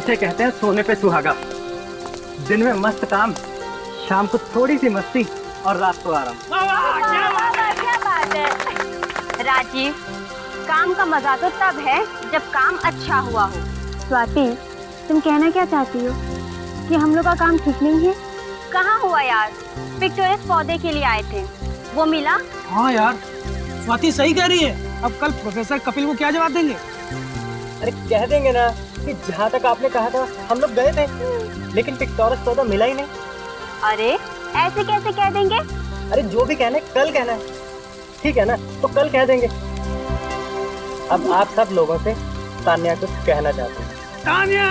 इसे कहते हैं सोने पे सुहागा। दिन में मस्त काम, शाम को थोड़ी सी मस्ती और रात को आराम। क्या बात है राजीव, काम का मजा तो तब है जब काम अच्छा हुआ हो। स्वाति, तुम कहना क्या चाहती हो कि हम लोग का काम ठीक नहीं है? कहाँ हुआ यार, पिक्टोरियस पौधे के लिए आए थे, वो मिला? हाँ यार, स्वाति सही कह रही है। अब कल प्रोफेसर कपिल को क्या जवाब देंगे? अरे कह देंगे ना कि जहाँ तक आपने कहा था हम लोग गए थे, लेकिन पिक्टोरियस पौधा मिला ही नहीं। अरे ऐसे कैसे कह देंगे? अरे जो भी कहना है कल कहना है, ठीक है ना? तो कल कह देंगे। अब आप सब लोगों से तान्या कुछ कहना चाहते हैं। तान्या!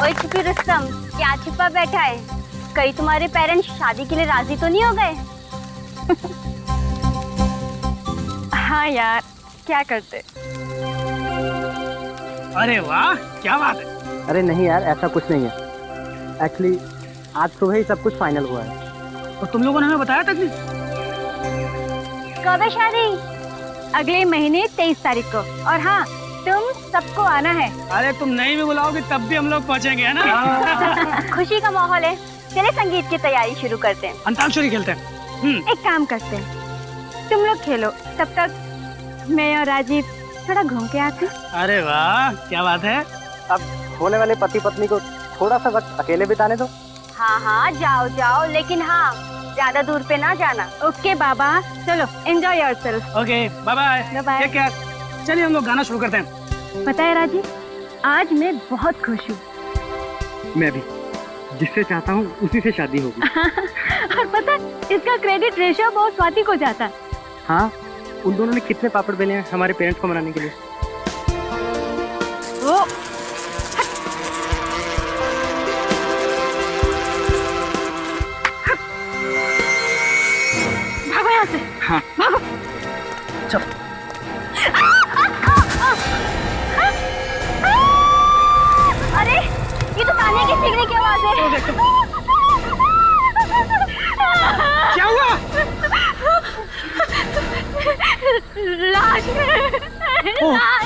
ओए छुपी रुस्तम, क्या छिपा बैठा है? कहीं तुम्हारे पेरेंट्स शादी के लिए राजी तो नहीं हो गए? हाँ यार, क्या करते? अरे वाह, क्या बात है। अरे नहीं यार, ऐसा कुछ नहीं है। एक्चुअली आज सुबह ही सब कुछ फाइनल हुआ है। और तुम लोगों ने हमें बताया तक नहीं? कब है शादी? अगले महीने 23 तारीख को। और हाँ, तुम सबको आना है। अरे तुम नहीं भी बुलाओगे तब भी हम लोग पहुंचेंगे, है ना? खुशी का माहौल है, चले संगीत की तैयारी शुरू करते हैं। अंताक्षरी खेलते हैं। एक काम करते हैं, तुम लोग खेलो, तब तक मैं और राजीव थोड़ा घूम के आते। अरे वाह, क्या बात है। अब होने वाले पति पत्नी को थोड़ा सा वक्त अकेले बिताने दो। हाँ हाँ, जाओ जाओ, लेकिन हाँ, ज्यादा दूर पे ना जाना। ओके बाबा, चलो enjoy yourself. Okay, bye bye. Bye bye. Take care. चलिए हम लोग गाना शुरू करते हैं। पता है राजीव, आज मैं बहुत खुश हूँ। मैं भी, जिससे चाहता हूँ उसी से शादी होगी। और पता है, इसका क्रेडिट ऋषभ और स्वाति को जाता है। हाँ, उन दोनों ने कितने पापड़ बेले हैं हमारे पेरेंट्स को मनाने के लिए। ओ, भागो यहाँ से। हाँ भागो। चलो। अरे ये तो ताने की सीखने की आवाज है। क्या हुआ? लाश। लाश।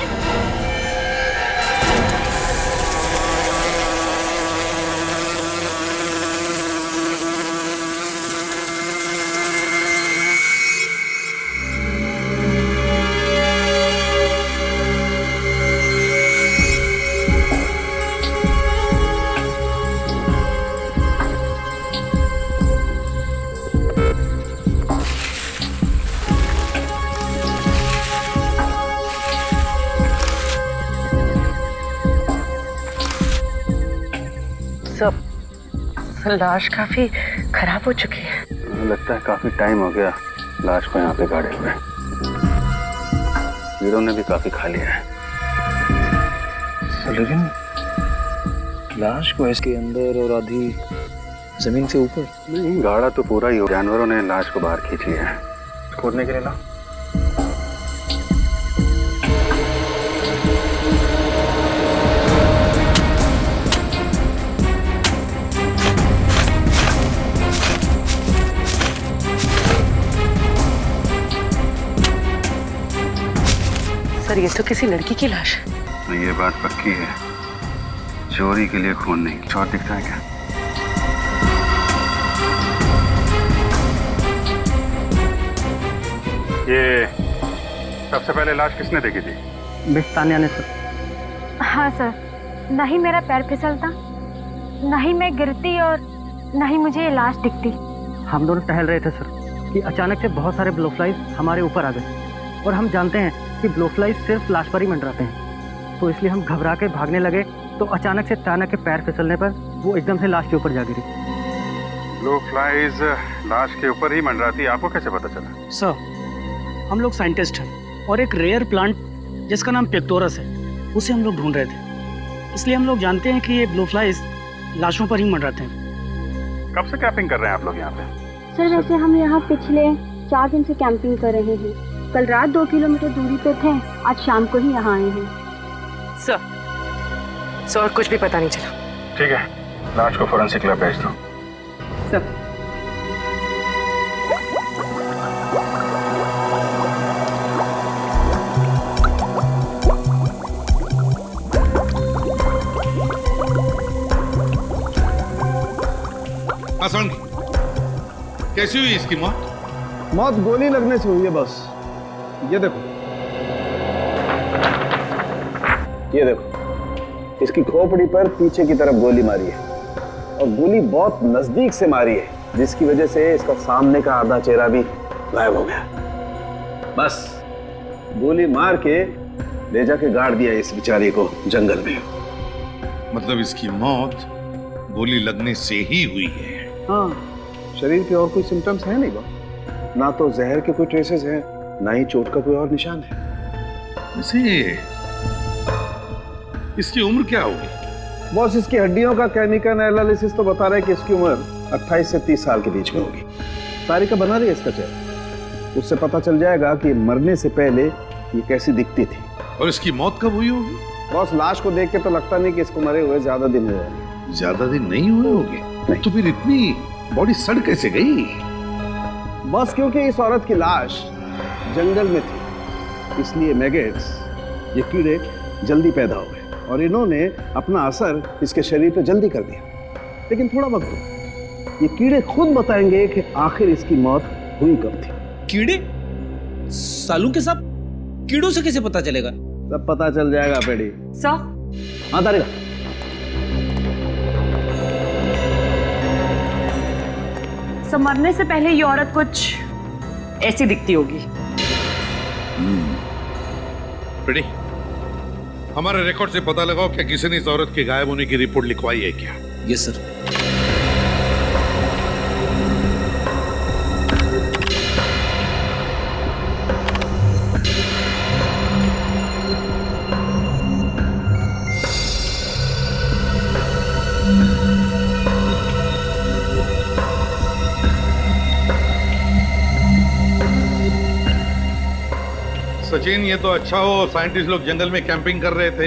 लाश काफी खराब हो चुकी है। लगता है काफी टाइम हो गया लाश को यहाँ पे गाड़े हुए। हीरो ने भी काफी खा लिया है। लेकिन लाश को इसके अंदर और आधी जमीन से ऊपर? नहीं, गाड़ा तो पूरा ही हो। जानवरों ने लाश को बाहर खींच लिया है। खोदने के लिए ना। सर, ये तो किसी लड़की की लाश है। ये बात पक्की है, चोरी के लिए खून नहीं। कुछ और दिखता है क्या? ये सबसे पहले लाश किसने देखी थी? मिस तान्या ने सर। हाँ सर, न ही मेरा पैर फिसलता, न ही मैं गिरती और न ही मुझे ये लाश दिखती। हम दोनों टहल रहे थे सर कि अचानक से बहुत सारे ब्लोफ्लाइज हमारे ऊपर आ गए, और हम जानते हैं कि ब्लोफ्लाइज सिर्फ लाश पर ही मंडराते हैं, तो इसलिए हम घबरा के भागने लगे। तो अचानक से तान्या के पैर फिसलने पर वो एकदम से लाश के ऊपर जा गिरी। ब्लोफ्लाइज लाश के ऊपर ही मंडराती, आपको कैसे पता चला? सर, हम लोग साइंटिस्ट हैं और एक रेयर प्लांट जिसका नाम पिक्टोरस है, उसे हम लोग ढूंढ रहे थे। इसलिए हम लोग जानते हैं कि ये ब्लोफ्लाइज लाशों पर ही मंडराते हैं। कब से कैंपिंग कर रहे हैं आप लोग यहाँ पे? सर वैसे हम यहाँ पिछले 4 दिन से कैंपिंग कर रहे हैं। कल रात 2 किलोमीटर दूरी पे थे, आज शाम को ही यहाँ आए हैं। सर और कुछ भी पता नहीं चला। ठीक है, लाश को फोरेंसिक लैब भेज दो। सर कैसी हुई इसकी मौत? मौत गोली लगने से हुई है बस। ये देखो, ये देखो, इसकी खोपड़ी पर पीछे की तरफ गोली मारी है और गोली बहुत नजदीक से मारी है, जिसकी वजह से इसका सामने का आधा चेहरा भी गायब हो गया। बस गोली मार के ले जाके गाड़ दिया इस बेचारे को जंगल में। मतलब इसकी मौत गोली लगने से ही हुई है? हाँ, शरीर के और कोई सिम्टम्स हैं नहीं बॉस। ना तो जहर के कोई ट्रेसेस हैं, ना ही चोट का कोई और निशान है। वैसे इसकी उम्र क्या होगी? बॉस, इसकी हड्डियों का केमिकल एनालिसिस तो बता रहा है कि इसकी उम्र 28 से 30 साल के बीच में होगी। तारीख बना रही है इसका चेहरा, उससे पता चल जाएगा कि मरने से पहले ये कैसी दिखती थी। और इसकी मौत कब हुई होगी? बॉस, लाश को देख के तो लगता नहीं कि इसको मरे हुए ज्यादा दिन हुए हैं। ज्यादा दिन नहीं हुए होंगे? तो फिर इतनी बॉडी सड़ कैसे गई? बॉस, क्योंकि इस औरत की लाश जंगल में थी, इसलिए मैगेट्स, ये कीड़े जल्दी पैदा हो गए और इन्होंने अपना असर इसके शरीर पे जल्दी कर दिया। लेकिन थोड़ा वक्त दो, ये कीड़े खुद बताएंगे कि आखिर इसकी मौत हुई कब थी। कीड़े? सालू के साथ कीड़ों से कैसे पता चलेगा? सब पता चल जाएगा पेड़ी। सर, हाँ तारिका। सर, मरने से पहले ये औरत कुछ ऐसी दिखती होगी। प्रीति, हमारे रिकॉर्ड से पता लगाओ क्या किसी ने इस औरत के गायब होने की रिपोर्ट लिखवाई है क्या? Yes sir. सचिन, ये तो अच्छा हो साइंटिस्ट लोग जंगल में कैंपिंग कर रहे थे,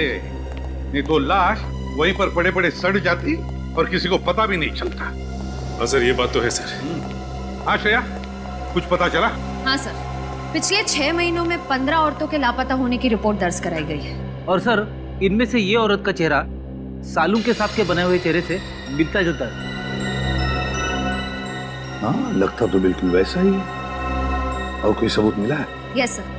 नहीं तो लाश वहीं पर पड़े पड़े सड़ जाती और किसी को पता भी नहीं चलता। हाँ सर, ये बात तो है सर। हाँ श्रेया, कुछ पता चला? हाँ सर, पिछले 6 महीनों में 15 औरतों के लापता होने की रिपोर्ट दर्ज कराई गई है। और सर, इनमें से ये औरत का चेहरा सालू के सांप के बने हुए चेहरे से मिलता जुलता है। हाँ, लगता तो बिल्कुल वैसा ही है। और कोई सबूत मिला है? Yes sir.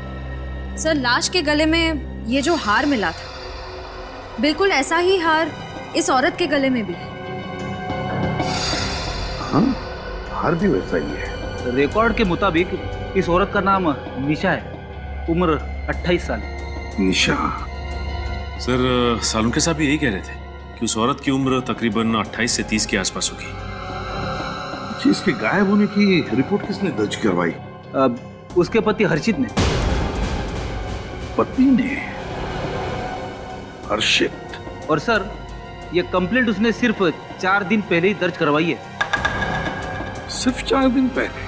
सर, लाश के गले में ये जो हार मिला था, बिल्कुल ऐसा ही हार इस औरत के गले में भी है। हाँ, हार भी वैसा ही है। रिकॉर्ड के मुताबिक इस औरत का नाम निशा है, उम्र 28 साल। निशा? सर, सालू के साहब भी यही कह रहे थे कि उस औरत की उम्र तकरीबन 28 से 30 के आसपास होगी। इसके गायब होने की रिपोर्ट किसने दर्ज करवाई? उसके पति हर्षित ने। पत्नी ने? हर्षित? और सर, ये कंप्लेंट उसने सिर्फ 4 दिन पहले ही दर्ज करवाई है। सिर्फ 4 दिन पहले?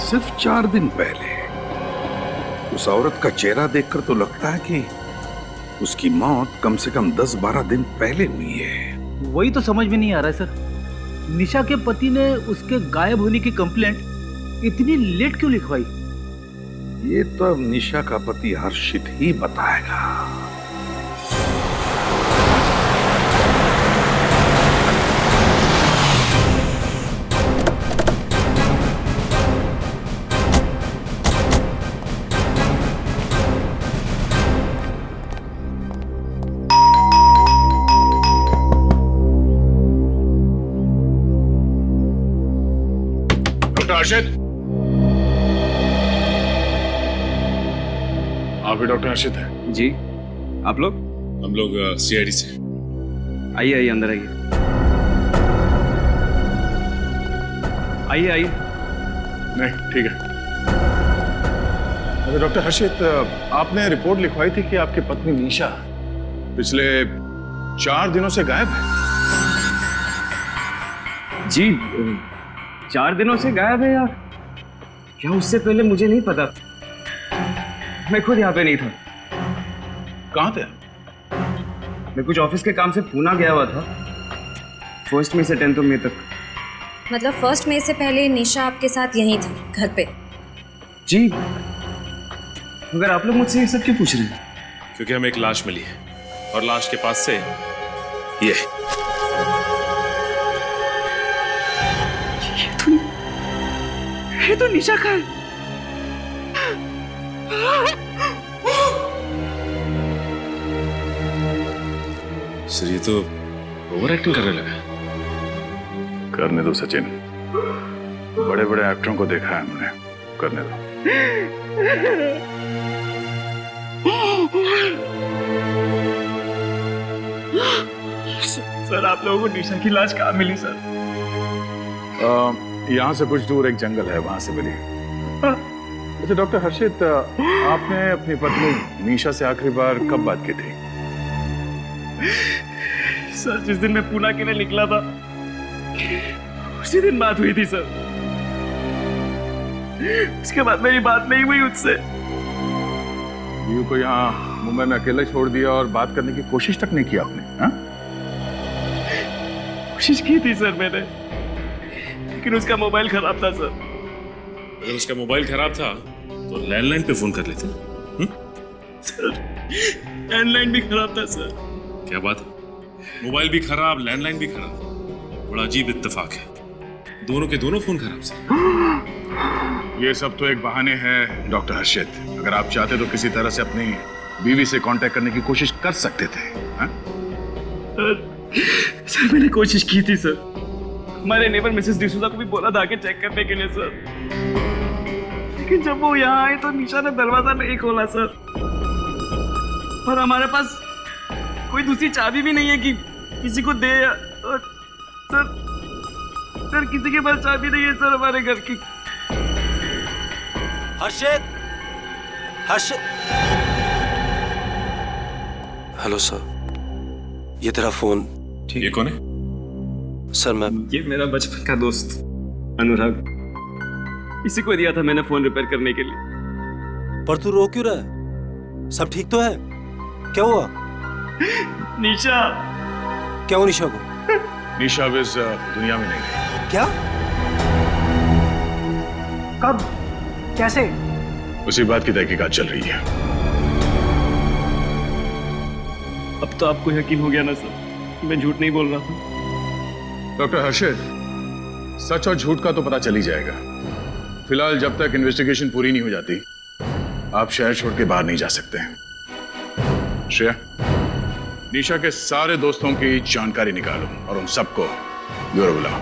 सिर्फ 4 दिन पहले? उस औरत का चेहरा देखकर तो लगता है कि उसकी मौत कम से कम 10-12 दिन पहले हुई है। वही तो समझ में नहीं आ रहा है सर, निशा के पति ने उसके गायब होने की कंप्लेंट इतनी लेट क्यों लिखवाई? ये तो अब निशा का पति हर्षित ही बताएगा। डॉक्टर हर्षित, आप ही डॉक्टर हर्षित है? जी, आप लोग? हम लोग सीआईडी से। आइए आइए, अंदर आइए। आइए आइए। नहीं, ठीक है। अरे डॉक्टर हर्षित, आपने रिपोर्ट लिखवाई थी कि आपकी पत्नी निशा पिछले 4 दिनों से गायब है। जी, 4 दिनों से गायब है यार? क्या उससे पहले मुझे नहीं पता, मैं खुद यहाँ पे नहीं था। कहाँ थे? मैं कुछ ऑफिस के काम से पूना गया हुआ था, 1 मई से 10 मई तक। मतलब 1 मई से पहले निशा आपके साथ यहीं थी, घर पे? जी, मगर आप लोग मुझसे ये सब क्यों पूछ रहे हैं? क्योंकि हमें एक लाश मिली है और लाश के पास से ये ये तो निशा का है। सर ये तो ओवर एक्टिंग करने लगा। करने दो सचिन, बड़े बड़े एक्टरों को देखा है हमने, करने दो। सर आप लोगों को निशा की लाश कहाँ मिली सर? यहाँ से कुछ दूर एक जंगल है, वहां से मिली। अच्छा डॉक्टर हर्षित, आपने अपनी पत्नी निशा से आखिरी बार कब बात की थी? सर जिस दिन मैं पूना के लिए निकला था उसी दिन बात हुई थी सर। उसके बाद मेरी बात नहीं हुई उससे। यू को यहाँ मुंबई में अकेला छोड़ दिया और बात करने की कोशिश तक नहीं की आपने? हाँ? कोशिश की थी सर मैंने, लेकिन उसका मोबाइल खराब था सर। अगर उसका मोबाइल खराब था तो लैंडलाइन पे फोन कर लेते। सर लैंडलाइन भी खराब था सर। क्या बात है, मोबाइल भी खराब लैंडलाइन भी खराब, बड़ा अजीब इत्तेफाक है। दोनों के दोनों फोन खराब से। ये सब तो एक बहाने हैं डॉक्टर हर्षित। अगर आप चाहते तो किसी तरह से अपनी बीवी से कांटेक्ट करने की कोशिश कर सकते थे। हाँ? सर मैंने कोशिश की थी सर। हमारे नेबर मिसेस डिसूजा को भी बोला था कि चेक करने के लिए सर, लेकिन जब वो यहाँ आए तो निशा ने दरवाजा नहीं खोला सर। और हमारे पास कोई दूसरी चाबी भी नहीं है कि किसी को दे। और सर किसी के पास चाबी नहीं है सर हमारे घर की। हर्षित, हर्षित। हेलो सर, ये तेरा फोन। ठीक है, कौन है? सर मैं, ये मेरा बचपन का दोस्त अनुराग, इसी को दिया था मैंने फोन रिपेयर करने के लिए। पर तू रो क्यों रहा है? सब ठीक तो है? क्या हुआ? निशा। क्या हुआ निशा को? निशा अब इस दुनिया में नहीं रही। क्या? कब? कैसे? उसी बात की तहकीकात चल रही है। अब तो आपको यकीन हो गया ना सर, मैं झूठ नहीं बोल रहा था। डॉक्टर हर्षित, सच और झूठ का तो पता चल ही जाएगा। फिलहाल जब तक इन्वेस्टिगेशन पूरी नहीं हो जाती आप शहर छोड़ के बाहर नहीं जा सकते हैं। श्रेया, निशा के सारे दोस्तों की जानकारी निकालो और उन सबको ब्यूरो बुलाओ।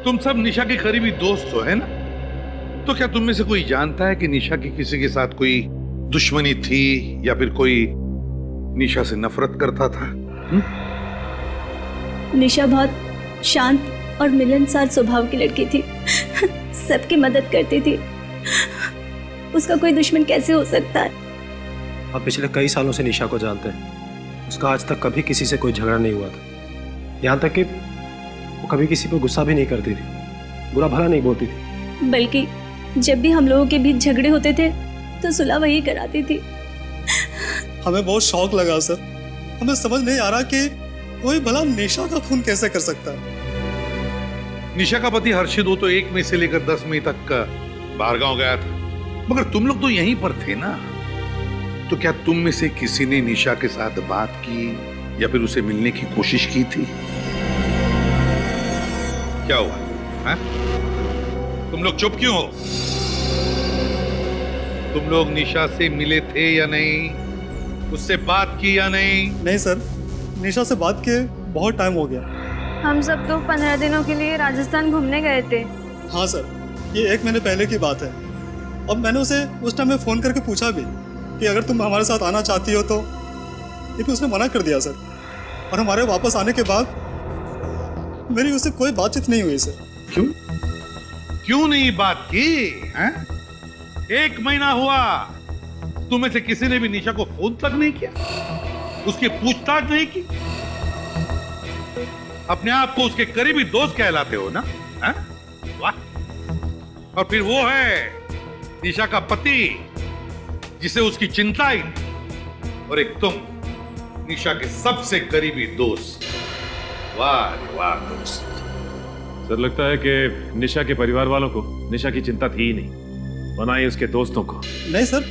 तुम सब निशा के करीबी दोस्त हो, है ना? तो क्या तुम में से कोई जानता है कि निशा की किसी के साथ कोई दुश्मनी थी या फिर कोई निशा से नफरत करता था? निशा बहुत शांत और मिलनसार स्वभाव की लड़की थी। सबकी मदद करती थी। उसका कोई दुश्मन कैसे हो सकता है? आप पिछले कई सालों से निशा को जानते हैं। उसका आज तक कभी किसी से कोई झगड़ा नहीं हुआ था। यहाँ तक कि वो कभी किसी पर गुस्सा भी नहीं करती थी, बुरा भला नहीं बोलती थी। बल्कि जब भी हम लोगों के बीच झगड़े होते थे तो सुलह वही कराती थी। हमें बहुत शौक लगा सर। हमें समझ नहीं आ रहा कि कोई भला निशा का खून कैसे कर सकता है। निशा का पति हर्षित वो तो 1 मई से लेकर 10 मई तक बाहर गांव गया था, मगर तुम लोग तो यहीं पर थे ना। तो क्या तुम में से किसी ने निशा के साथ बात की या फिर उसे मिलने की कोशिश की थी? क्या हुआ? है? तुम लोग चुप क्यों हो? तुम लोग निशा से मिले थे या नहीं? उससे बात की या नहीं? नहीं सर, निशा से बात किए बहुत टाइम हो गया। हम सब तो 15 दिनों के लिए राजस्थान घूमने गए थे। हाँ सर, ये 1 महीने पहले की बात है। अब मैंने उसे उस टाइम में फ़ोन करके पूछा भी कि अगर तुम हमारे साथ आना चाहती हो तो, लेकिन उसने मना कर दिया सर। और हमारे वापस आने के बाद मेरी उससे कोई बातचीत नहीं हुई सर। क्यों? क्यों नहीं बात की? हैं? 1 महीना हुआ, तुम्हें से किसी ने भी निशा को फोन तक नहीं किया, उसकी पूछताछ नहीं की। अपने आप को उसके करीबी दोस्त कहलाते हो ना? हैं? वाह! और फिर वो है निशा का पति जिसे उसकी चिंता ही नहीं, और एक तुम निशा के सबसे करीबी दोस्त। वाह वाह दोस्त। सर लगता है कि निशा के परिवार वालों को निशा की चिंता थी ही नहीं, और ना ही उसके दोस्तों को। नहीं सर,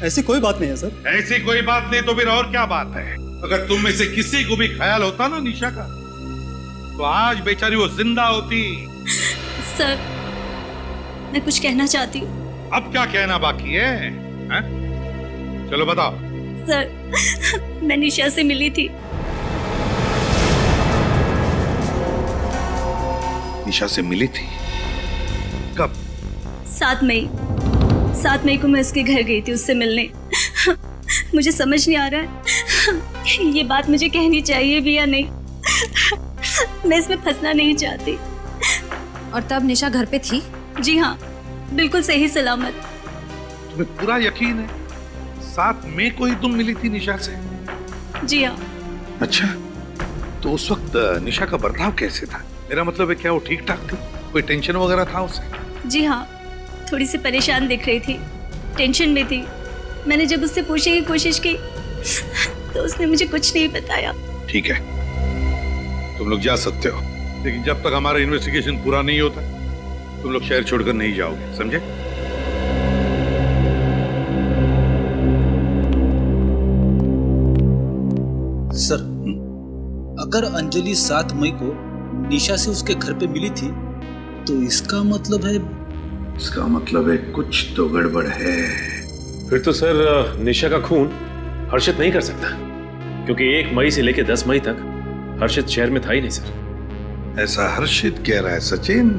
ऐसी कोई बात नहीं है सर। ऐसी कोई बात नहीं तो फिर और क्या बात है? अगर तुम में से किसी को भी ख्याल होता ना निशा का, तो आज बेचारी वो जिंदा होती। सर, मैं कुछ कहना चाहती हूँ। अब क्या कहना बाकी है, हैं? चलो बताओ। सर, मैं निशा से मिली थी। निशा से मिली थी? कब? 7 मई। 7 मई को मैं उसके घर गई थी उससे मिलने। मुझे समझ नहीं आ रहा है ये बात मुझे कहनी चाहिए भी या नहीं। मैं इसमें फंसना नहीं चाहती। और तब निशा घर पे थी? जी हाँ, बिल्कुल सही सलामत। तुम्हें पूरा यकीन है 7 मई को ही तुम मिली थी निशा से? जी हाँ। अच्छा, तो उस वक्त निशा का बर्ताव कैसे था? मेरा मतलब है, क्या वो ठीक ठाक थी? कोई टेंशन वगैरह था उसे? जी हाँ, थोड़ी सी परेशान दिख रही थी, टेंशन में थी। मैंने जब उससे पूछने की कोशिश की तो उसने मुझे कुछ नहीं बताया। ठीक है, तुम लोग जा सकते हो, लेकिन जब तक हमारा इन्वेस्टिगेशन पूरा नहीं होता तुम लोग शहर छोड़कर नहीं जाओगे, समझे? सर, अगर अंजलि 7 मई को निशा से उसके घर पे मिली थी तो इसका मतलब है कुछ तो गड़बड़ है। फिर तो सर निशा का खून हर्षित नहीं कर सकता, क्योंकि 1 मई से लेकर 10 मई तक हर्षित शहर में था ही नहीं सर। ऐसा हर्षित कह रहा है सचिन,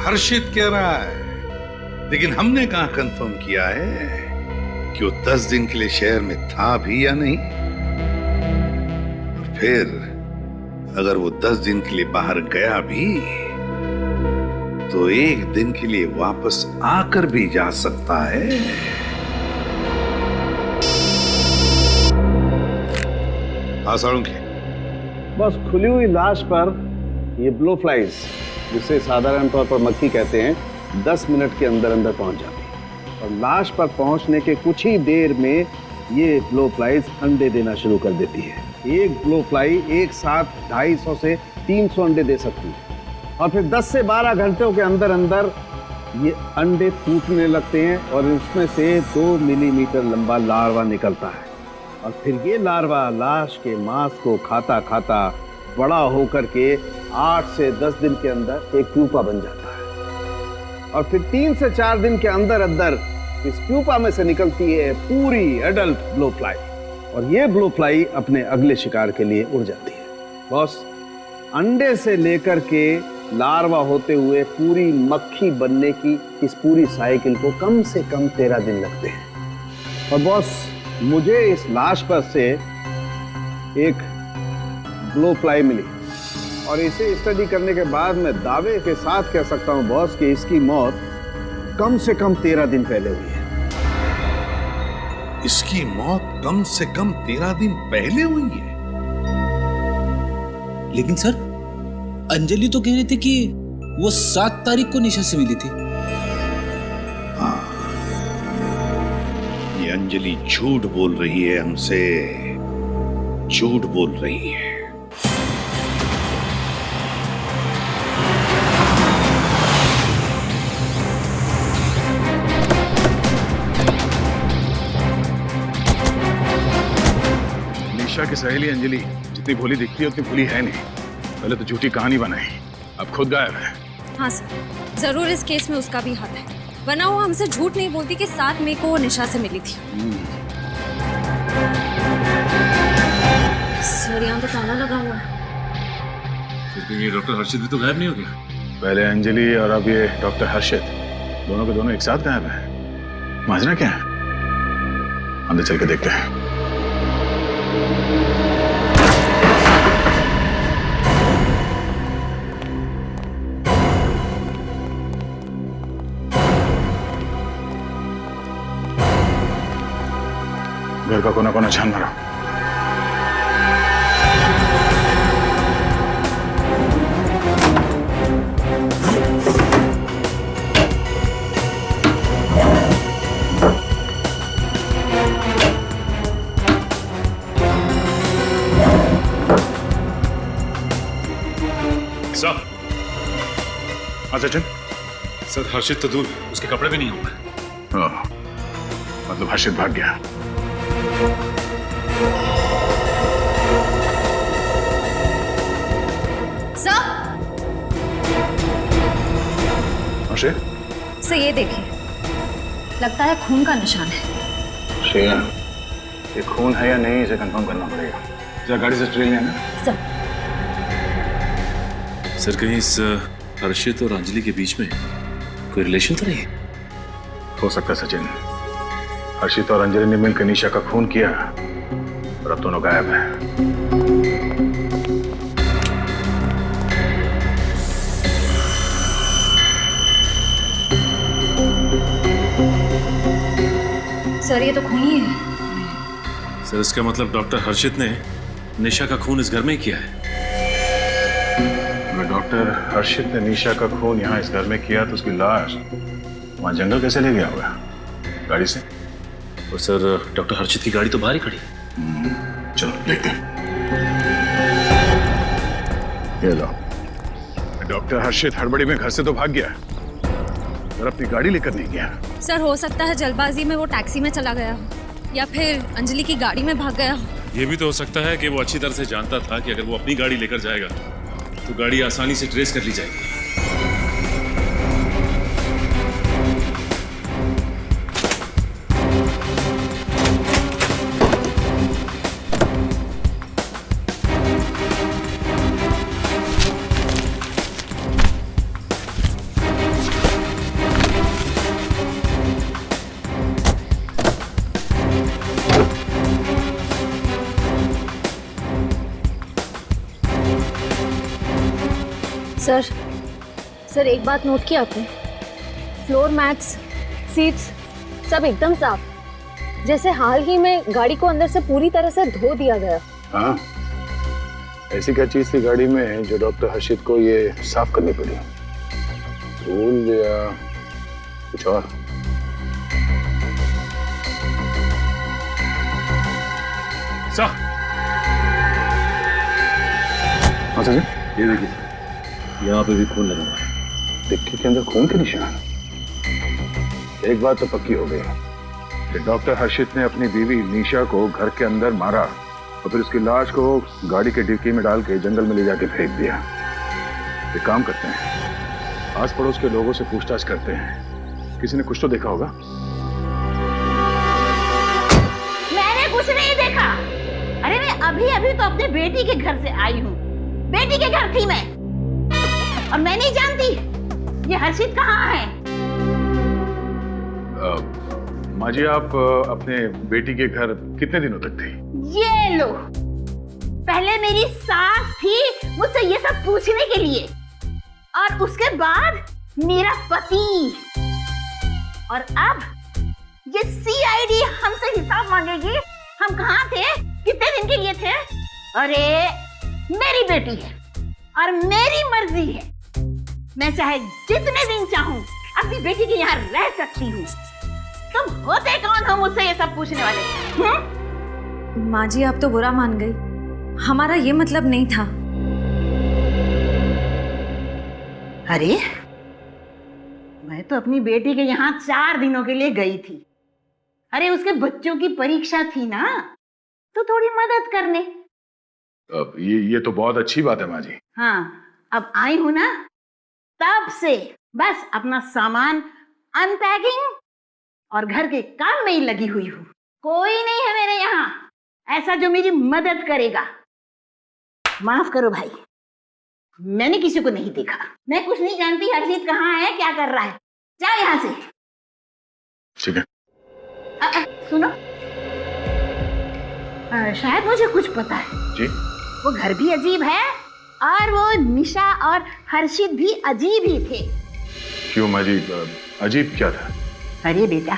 हर्षित कह रहा है, लेकिन हमने कहां कंफर्म किया है कि वो 10 दिन के लिए शहर में था भी या नहीं। और फिर अगर वो 10 दिन के लिए बाहर गया भी तो 1 दिन के लिए वापस आकर भी जा सकता है। सालुंखे, बस खुली हुई लाश पर ये ब्लो फ्लाइज, जिसे साधारण तौर पर मक्खी कहते हैं, 10 मिनट के अंदर अंदर पहुंच जाती है। और लाश पर पहुंचने के कुछ ही देर में ये ब्लो फ्लाइज अंडे देना शुरू कर देती है। एक ब्लो फ्लाई एक साथ 250 से 300 अंडे दे सकती है, और फिर 10 से 12 घंटों के अंदर अंदर ये अंडे टूटने लगते हैं और इसमें से 2 मिलीमीटर लंबा लार्वा निकलता है। और फिर ये लार्वा लाश के मांस को खाता खाता बड़ा होकर के 8 से 10 दिन के अंदर एक प्यूपा बन जाता है। और फिर 3 से 4 दिन के अंदर अंदर इस प्यूपा में से निकलती है पूरी एडल्ट ब्लो फ्लाई, और ये ब्लो फ्लाई अपने अगले शिकार के लिए उड़ जाती है। बॉस, अंडे से लेकर के लार्वा होते हुए पूरी मक्खी बनने की इस पूरी साइकिल को कम से कम 13 दिन लगते हैं। और बॉस, मुझे इस लाश पर से एक ब्लो फ्लाई मिली, और इसे स्टडी करने के बाद मैं दावे के साथ कह सकता हूं बॉस कि इसकी मौत कम से कम 13 दिन पहले हुई है। इसकी मौत कम से कम 13 दिन पहले हुई है? लेकिन सर, अंजलि तो कह रही थी कि वो 7 तारीख को निशा से मिली थी। हाँ, ये अंजलि झूठ बोल रही है हमसे, झूठ बोल रही है। निशा की सहेली अंजलि जितनी भोली दिखती है उतनी भोली है नहीं। पहले तो झूठी कहानी बनाई, अब खुद गायब है। हाँ सर, जरूर इस केस में उसका भी हाथ है, वरना वो हमसे झूठ नहीं बोलती कि 7 मई को वो निशा से मिली थी। सर, यहाँ तो ताला लगा हुआ है। ये डॉक्टर हर्षित भी तो गायब नहीं हो गया? पहले अंजलि और अब ये डॉक्टर हर्षित, दोनों के दोनों एक साथ गायब हैं। माजरा क्या है? अंदर चल के देखते हैं। घर का कोना कोना छान मारो। साहब। हाँ सचिन। सर, हर्षित तो दूर, उसके कपड़े भी नहीं होंगे। मतलब हर्षित भाग गया। सर, हर्षित, से ये देखिए, लगता है खून का निशान है। श्रेया, ये खून है या नहीं इसे कंफर्म करना पड़ेगा। जरा गाड़ी से ट्रेन लेना। सर कहीं इस हर्षित और अंजलि के बीच में कोई रिलेशन तो नहीं? हो सकता सचिन, हर्षित और अंजलि ने मिलकर निशा का खून किया और अब दोनों गायब हैं। सर ये तो खून ही है। सर इसका मतलब डॉक्टर हर्षित ने निशा का खून इस घर में ही किया है। अगर डॉक्टर हर्षित ने निशा का खून यहाँ इस घर में किया तो उसकी लाश वहां जंगल कैसे ले गया होगा? गाड़ी से? और सर डॉक्टर हर्षित की गाड़ी तो बाहर ही खड़ी। चलो देखते हैं। ये लो, डॉक्टर हर्षित हड़बड़ी में घर से तो भाग गया और अपनी गाड़ी लेकर नहीं गया। सर हो सकता है जल्दबाजी में वो टैक्सी में चला गया हो या फिर अंजलि की गाड़ी में भाग गया हो। ये भी तो हो सकता है कि वो अच्छी तरह से जानता था कि अगर वो अपनी गाड़ी लेकर जाएगा तो गाड़ी आसानी से ट्रेस कर ली जाएगी। सर एक बात नोट की आपने? फ्लोर मैट्स, सीट्स सब एकदम साफ, जैसे हाल ही में गाड़ी को अंदर से पूरी तरह से धो दिया गया। हाँ, ऐसी क्या चीज थी गाड़ी में जो डॉक्टर हर्षित को ये साफ करनी पड़ी? धूल या कुछ और? हाँ सर, ये देखिए यहाँ पे भी खून लगा हुआ है। डिक्की के अंदर खून के निशान। एक बात तो पक्की हो गई कि डॉक्टर हर्षित ने अपनी बीवी निशा को घर के अंदर मारा और फिर उसकी लाश को गाड़ी के डिक्की में डाल के जंगल में ले जाके फेंक दिया। एक काम करते हैं, आस पड़ोस के लोगों से पूछताछ करते हैं, किसी ने कुछ तो देखा होगा। मैंने कुछ नहीं देखा। अरे मैं अभी अभी तो अपने बेटी के घर से आई हूँ। बेटी के घर थी मैं, और मैं नहीं जानती ये हर्षित कहाँ है। माँ जी, आप अपने बेटी के घर कितने दिनों तक थी? ये लो, पहले मेरी सास थी मुझसे ये सब पूछने के लिए, और उसके बाद मेरा पति, और अब ये सीआईडी हमसे हिसाब मांगेगी। हम कहाँ थे, कितने दिन के लिए थे? अरे मेरी बेटी है और मेरी मर्जी है, मैं चाहे जितने दिन चाहूं अपनी बेटी के यहाँ रह सकती हूँ। तुम होते कौन हो मुझसे ये सब पूछने वाले? माँ जी आप तो बुरा मान गई, हमारा ये मतलब नहीं था। अरे मैं तो अपनी बेटी के यहाँ 4 दिनों के लिए गई थी। अरे उसके बच्चों की परीक्षा थी ना, तो थोड़ी मदद करने। अब ये तो बहुत अच्छी बात है माँ जी। हाँ, अब आई हूं ना, तब से बस अपना सामान अनपैकिंग और घर के काम में ही लगी हुई हूँ। कोई नहीं है मेरे यहाँ ऐसा जो मेरी मदद करेगा। माफ करो भाई, मैंने किसी को नहीं देखा। मैं कुछ नहीं जानती हर्षित कहाँ है, क्या कर रहा है। जाओ यहाँ से। ठीक है। सुनो, शायद मुझे कुछ पता है जी। वो घर भी अजीब है और वो निशा और हर्षित भी अजीब ही थे। क्यों माँ जी, अजीब क्या था? अरे बेटा,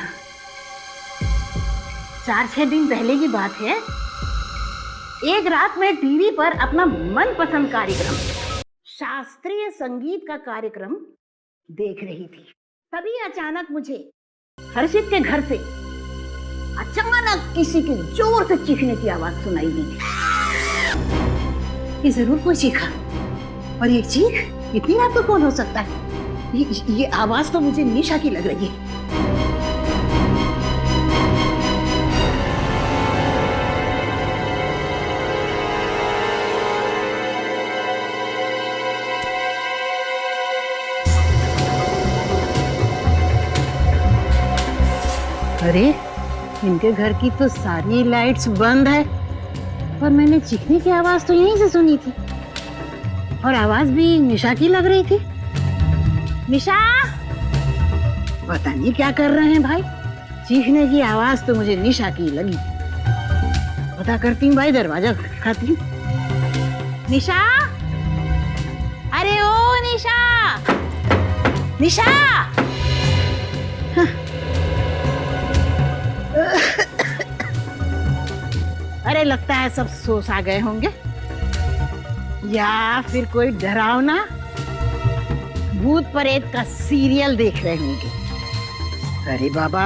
4-6 दिन पहले की बात है। एक रात में टीवी पर अपना मनपसंद कार्यक्रम, शास्त्रीय संगीत का कार्यक्रम देख रही थी। तभी अचानक मुझे हर्षित के घर से अचानक किसी के जोर से चीखने की आवाज सुनाई दी थी। ये जरूर कोई चीखा, और ये चीख इतनी रात को कौन हो सकता है? ये आवाज तो मुझे निशा की लग रही है। अरे इनके घर की तो सारी लाइट्स बंद है, पर मैंने चीखने की आवाज तो यहीं से सुनी थी, और आवाज भी निशा की लग रही थी। निशा, पता नहीं क्या कर रहे हैं भाई, चीखने की आवाज तो मुझे निशा की लगी। पता करती हूँ भाई, दरवाजा खटखटाती हूँ। निशा, अरे ओ निशा, निशा। अरे लगता है सब सोच आ गए होंगे, या फिर कोई डरावना भूत प्रेत का सीरियल देख रहे होंगे। अरे बाबा,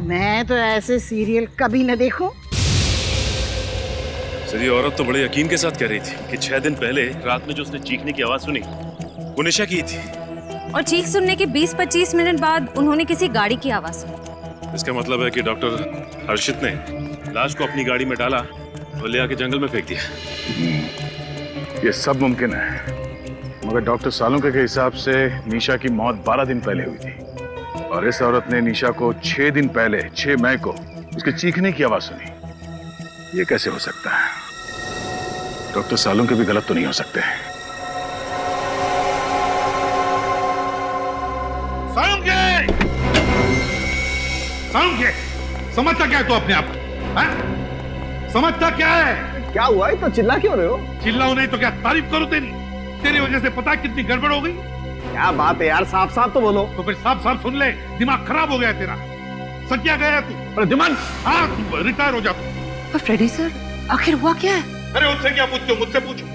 मैं तो ऐसे सीरियल कभी न देखूं। सर ये औरत तो बड़े यकीन के साथ कह रही थी कि 6 दिन पहले रात में जो उसने चीखने की आवाज सुनी वो निशा की थी, और चीख सुनने के 20-25 मिनट बाद उन्होंने किसी गाड़ी की आवाज सुनी। इसका मतलब है कि डॉक्टर हर्षित ने लाश को अपनी गाड़ी में डाला और ले आके जंगल में फेंक दिया। ये सब मुमकिन है, मगर डॉक्टर सालुंके के हिसाब से निशा की मौत 12 दिन पहले हुई थी, और इस औरत ने निशा को 6 दिन पहले 6 मई को उसके चीखने की आवाज सुनी। ये कैसे हो सकता है? डॉक्टर सालुंके भी गलत तो नहीं हो सकते। सालुंके, समझता क्या है तू अपने आप को? समझता क्या है? क्या हुआ है? तो चिल्ला क्यों रहे हो? चिल्लाओ नहीं तो क्या तारीफ करूं तेरी? तेरी वजह से पता है कितनी गड़बड़ हो गई। क्या बात है यार, साफ साफ तो बोलो। तो फिर साफ साफ सुन ले, दिमाग खराब हो गया तेरा। सकिया गया तू। अरे दिमाग, हाँ तू रिटायर हो जा तू। फ्रेडी सर, आखिर हुआ क्या है? अरे उनसे क्या पूछते हो? मुझसे पूछो।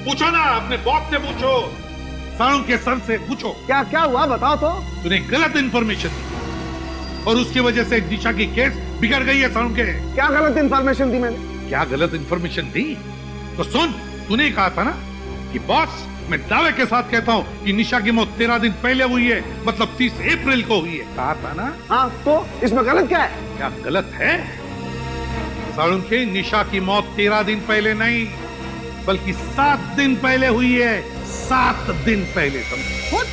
पूछो ना, अपने बॉस से पूछो, सालुंके सर से पूछो। क्या क्या हुआ बताओ तो। तूने गलत इंफॉर्मेशन दी और उसकी वजह से निशा की केस बिगड़ गई है। सालुंके, क्या गलत इंफॉर्मेशन दी मैंने? क्या गलत इंफॉर्मेशन दी? तो सुन, तूने कहा था ना कि बॉस, मैं दावे के साथ कहता हूँ कि निशा की मौत 13 दिन पहले हुई है, मतलब 30 अप्रैल को हुई है। कहा था ना? हाँ, तो इसमें गलत क्या है? क्या गलत है? सालुंके, निशा की मौत 13 दिन पहले नहीं, बल्कि 7 दिन पहले हुई है। 7 दिन पहले। समझो?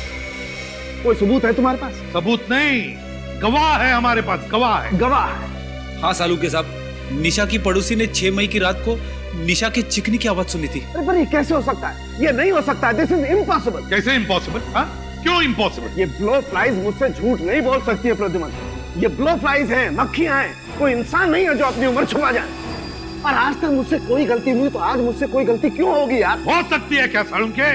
कोई सबूत है तुम्हारे पास? सबूत नहीं, गवाह है हमारे पास, गवाह है। गवाह? हाँ सालुंके साहब, निशा की पड़ोसी ने 6 मई की रात को निशा के चिकनी की आवाज सुनी थी। अरे पर ये कैसे हो सकता है? ये नहीं हो सकता है। This is impossible. कैसे इम्पॉसिबल? क्यों इम्पॉसिबल? ये ब्लो फ्लाइज मुझसे झूठ नहीं बोल सकती है प्रद्युमन। ये ब्लो फ्लाइज हैं, मक्खियां हैं, कोई इंसान नहीं है जो अपनी उम्र छुपा जाए। और आज तक मुझसे कोई गलती हुई तो आज मुझसे कोई गलती क्यों होगी यार? हो सकती है क्या सालुंके?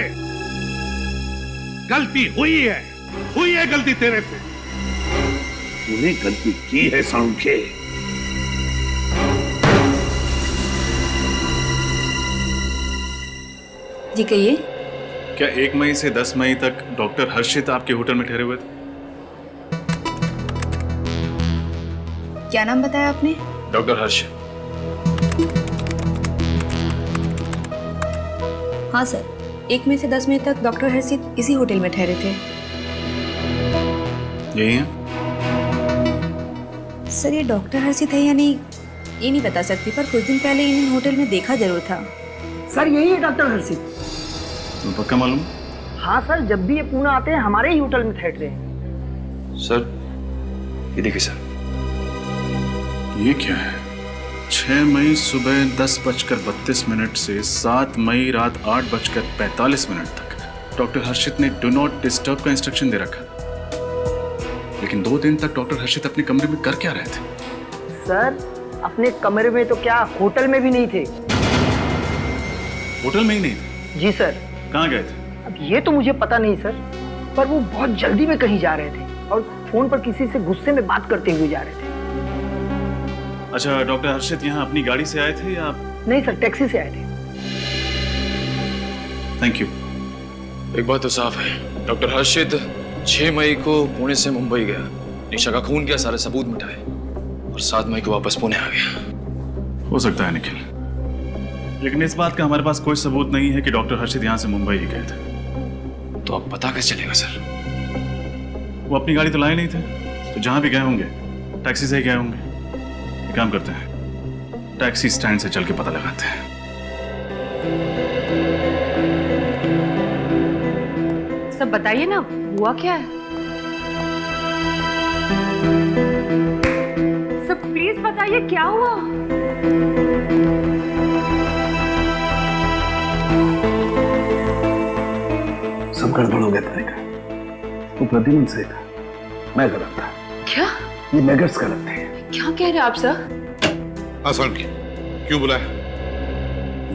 गलती हुई है गलती तेरे से। तूने गलती की है सालुंके। जी कहिए। क्या 1 मई से 10 मई तक डॉक्टर हर्षित आपके होटल में ठहरे हुए थे? क्या नाम बताया आपने? डॉक्टर हर्ष। हाँ सर, 1 मई से 10 मई तक डॉक्टर हर्षित इसी होटल में ठहरे थे। यही है? सर ये डॉक्टर हर्षित है या नहीं ये नहीं बता सकती, पर कुछ दिन पहले इन्हें होटल में देखा जरूर था। सर यही है डॉक्टर हर्षित। तुम्हें पक्का मालूम? हाँ सर, जब भी ये पुणे आते हैं हमारे ही होटल में ठहरते हैं। सर ये देखिए सर। ये क्या है? 6 मई सुबह 10:32 से 7 मई रात 8:45 तक डॉक्टर हर्षित ने डू नॉट डिस्टर्ब का इंस्ट्रक्शन दे रखा। लेकिन 2 दिन तक डॉक्टर हर्षित अपने कमरे में कर क्या रहे थे? सर अपने कमरे में तो क्या, होटल में भी नहीं थे। होटल में ही नहीं थे? जी सर। कहाँ गए थे? अब ये तो मुझे पता नहीं सर, पर वो बहुत जल्दी में कहीं जा रहे थे और फोन पर किसी से गुस्से में बात करते हुए जा रहे थे। अच्छा, डॉक्टर हर्षित यहाँ अपनी गाड़ी से आए थे या आप? नहीं सर, टैक्सी से आए थे। Thank you. एक बात तो साफ है, डॉक्टर हर्षित 6 मई को पुणे से मुंबई गया, निशा का खून किया, सारे सबूत मिटाए और 7 मई को वापस पुणे आ गया। हो सकता है निखिल, लेकिन इस बात का हमारे पास कोई सबूत नहीं है कि डॉक्टर हर्षित यहाँ से मुंबई ही गए थे। तो अब पता कैसे चलेगा सर? वो अपनी गाड़ी तो लाए नहीं थे, तो जहाँ भी गए होंगे टैक्सी से ही गए होंगे। एक काम करते हैं, टैक्सी स्टैंड से चल के पता लगाते हैं। सब बताइए ना, हुआ क्या है? ये क्या हुआ? सब गड़बड़ हो गया तरीका। वो प्रद्युम्न सही था, मैं गलत था। क्या? ये मैगट्स गलत थे। क्या कह रहे हैं आप सर? हाँ सर, क्यों बुलाया?